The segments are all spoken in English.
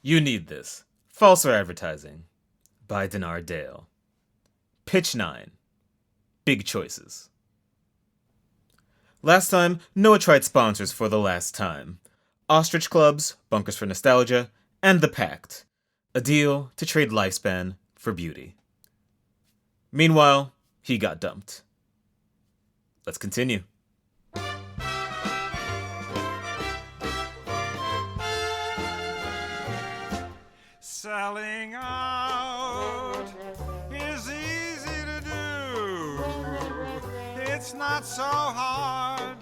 You Need This. False or Advertising by Dennard Dayle. Pitch 9. Big Choices. Last time, Noah tried sponsors for the last time. Ostrich Clubs, Bunkers for Nostalgia, and The Pact. A deal to trade lifespan for beauty. Meanwhile, he got dumped. Let's continue. Selling out is easy to do. It's not so hard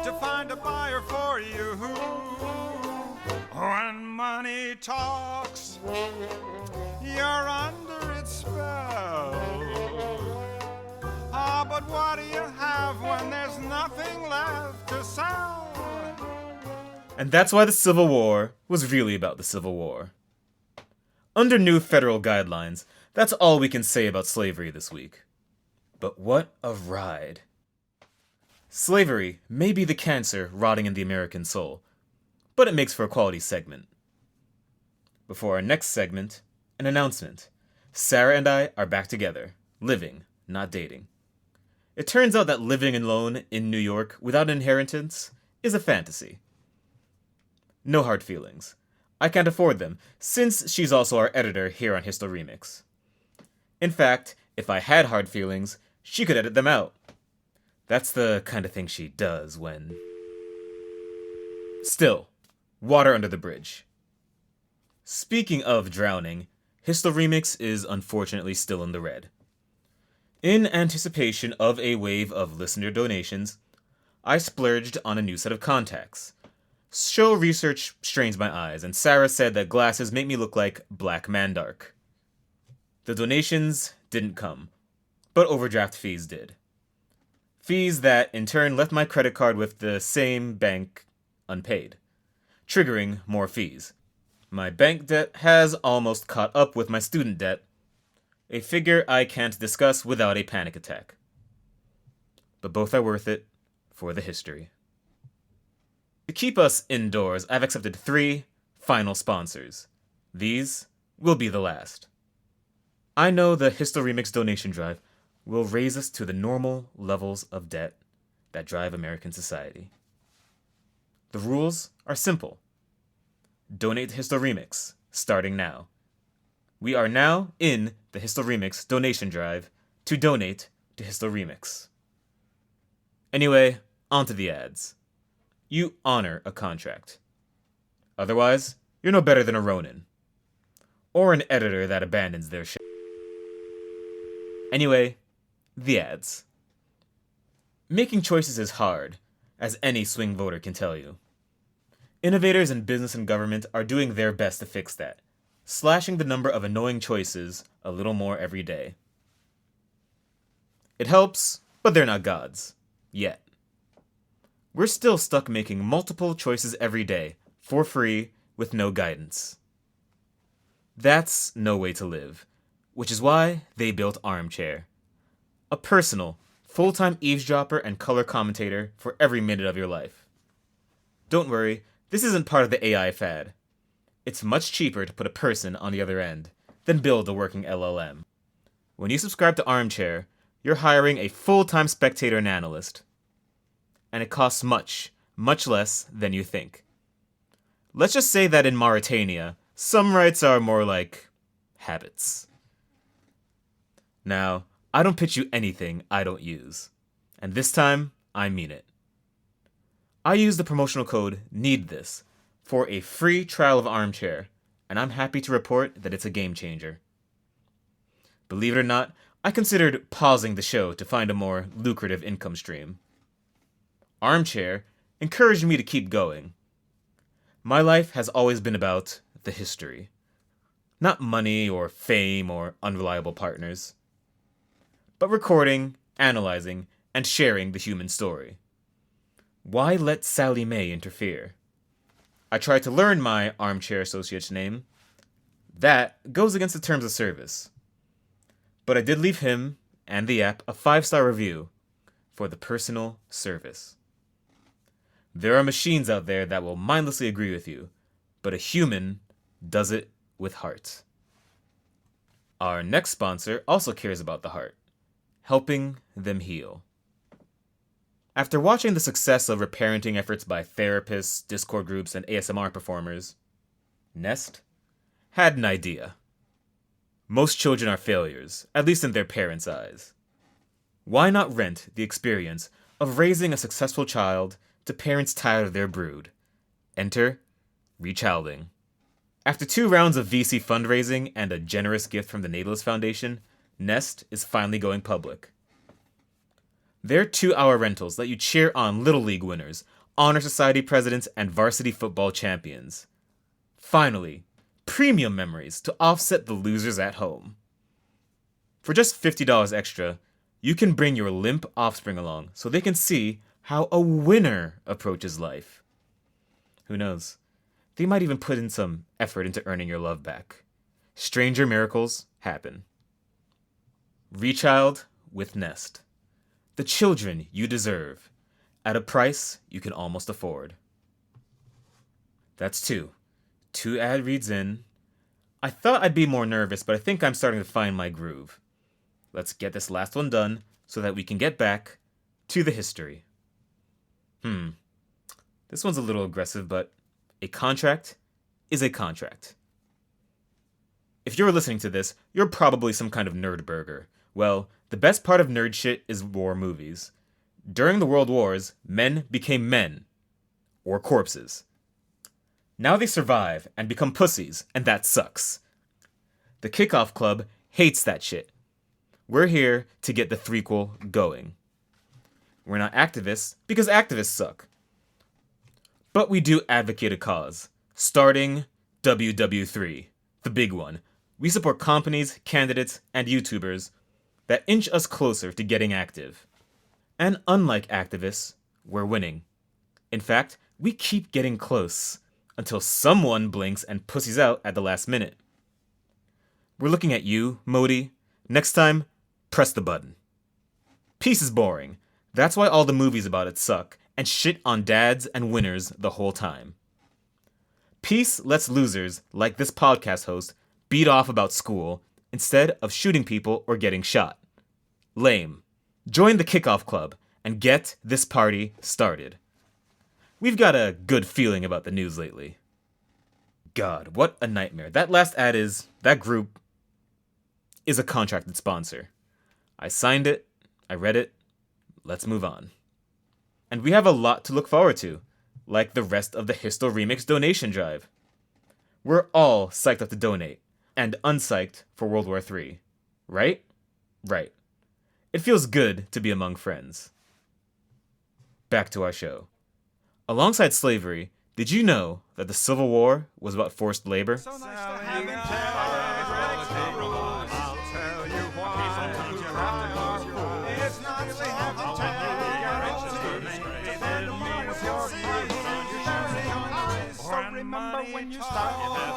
to find a buyer for you. When money talks, you're under its spell. Ah, but what do you have when there's nothing left to sell? And that's why the Civil War was really about the Civil War. Under new federal guidelines, that's all we can say about slavery this week. But what a ride. Slavery may be the cancer rotting in the American soul, but it makes for a quality segment. Before our next segment, an announcement. Sarah and I are back together, living, not dating. It turns out that living alone in New York without inheritance is a fantasy. No hard feelings. I can't afford them, since she's also our editor here on HistoRemix. In fact, if I had hard feelings, she could edit them out. That's the kind of thing she does when... Still, water under the bridge. Speaking of drowning, HistoRemix is unfortunately still in the red. In anticipation of a wave of listener donations, I splurged on a new set of contacts. Show research strains my eyes, and Sarah said that glasses make me look like Black Mandark. The donations didn't come, but overdraft fees did. Fees that, in turn, left my credit card with the same bank unpaid, triggering more fees. My bank debt has almost caught up with my student debt, a figure I can't discuss without a panic attack. But both are worth it for the history. To keep us indoors, I've accepted 3 final sponsors. These will be the last. I know the HistoRemix donation drive will raise us to the normal levels of debt that drive American society. The rules are simple. Donate to HistoRemix, starting now. We are now in the HistoRemix donation drive to donate to HistoRemix. Anyway, on to the ads. You honor a contract. Otherwise, you're no better than a Ronin. Or an editor that abandons their shit. Anyway, the ads. Making choices is hard, as any swing voter can tell you. Innovators in business and government are doing their best to fix that, slashing the number of annoying choices a little more every day. It helps, but they're not gods. Yet. We're still stuck making multiple choices every day, for free, with no guidance. That's no way to live, which is why they built Armchair. A personal, full-time eavesdropper and color commentator for every minute of your life. Don't worry, this isn't part of the AI fad. It's much cheaper to put a person on the other end than build a working LLM. When you subscribe to Armchair, you're hiring a full-time spectator and analyst. And it costs much, much less than you think. Let's just say that in Mauritania, some rights are more like habits. Now, I don't pitch you anything I don't use. And this time, I mean it. I use the promotional code NEEDTHIS for a free trial of Armchair, and I'm happy to report that it's a game changer. Believe it or not, I considered pausing the show to find a more lucrative income stream. Armchair encouraged me to keep going. My life has always been about the history. Not money or fame or unreliable partners. But recording, analyzing, and sharing the human story. Why let Sally Mae interfere? I tried to learn my Armchair associate's name. That goes against the terms of service. But I did leave him and the app a 5-star review for the personal service. There are machines out there that will mindlessly agree with you, but a human does it with heart. Our next sponsor also cares about the heart, helping them heal. After watching the success of reparenting efforts by therapists, Discord groups, and ASMR performers, Nest had an idea. Most children are failures, at least in their parents' eyes. Why not rent the experience of raising a successful child to parents tired of their brood? Enter Rechilding. After 2 rounds of VC fundraising and a generous gift from the Natalist Foundation, Nest is finally going public. Their 2-hour rentals let you cheer on Little League winners, Honor Society presidents, and varsity football champions. Finally, premium memories to offset the losers at home. For just $50 extra, you can bring your limp offspring along so they can see how a winner approaches life. Who knows? They might even put in some effort into earning your love back. Stranger miracles happen. Rechild with Nest. The children you deserve, at a price you can almost afford. That's 2. 2 ad reads in. I thought I'd be more nervous, but I think I'm starting to find my groove. Let's get this last one done so that we can get back to the history. This one's a little aggressive, but a contract is a contract. If you're listening to this, you're probably some kind of nerd burger. Well, the best part of nerd shit is war movies. During the World Wars, men became men. Or corpses. Now they survive and become pussies, and that sucks. The Kickoff Club hates that shit. We're here to get the threequel going. We're not activists because activists suck. But we do advocate a cause. Starting WW3, the big one. We support companies, candidates, and YouTubers that inch us closer to getting active. And unlike activists, we're winning. In fact, we keep getting close until someone blinks and pussies out at the last minute. We're looking at you, Modi. Next time, press the button. Peace is boring. That's why all the movies about it suck and shit on dads and winners the whole time. Peace lets losers, like this podcast host, beat off about school instead of shooting people or getting shot. Lame. Join the Kickoff Club and get this party started. We've got a good feeling about the news lately. God, what a nightmare. That last ad is, that group is a contracted sponsor. I signed it, I read it, let's move on. And we have a lot to look forward to, like the rest of the HistoRemix donation drive. We're all psyched up to donate, and unpsyched for World War III. Right? Right. It feels good to be among friends. Back to our show. Alongside slavery, did you know that the Civil War was about forced labor? So nice to have you. I'll tell you why. You have to go. It's not easy having so remember when you start.